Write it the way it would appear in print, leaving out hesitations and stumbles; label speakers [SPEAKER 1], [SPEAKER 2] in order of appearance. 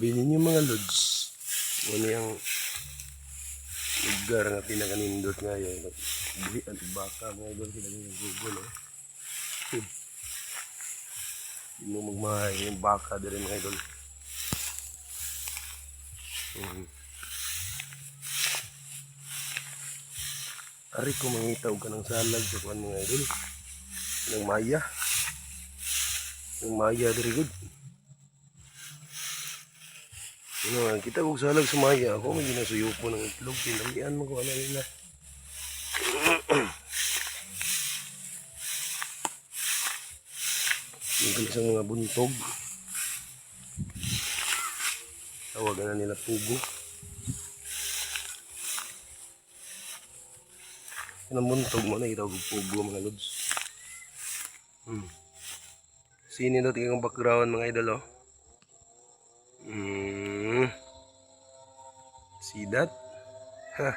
[SPEAKER 1] Bilhin niyo mga lods. Ano yung lugar na pinakanindot ngayon. Bili ang baka mga idol. Kinagin yung Google. Hindi mo magmahay yung baka din mga idol. Ari ko mangitaw ka ng salag sa kuwan mga idol. Ng maya. Yung maya dari good. Kita kong salag sa maya. Ako may ginasuyo po ng itlog. Pinalian mo ko ano nila. Yung isang mga buntog. Tawagan na nila pugo. Yung buntog mo na itawag pugo mga lods. Sini daw tinggang background mga idol oh. See that? Ha.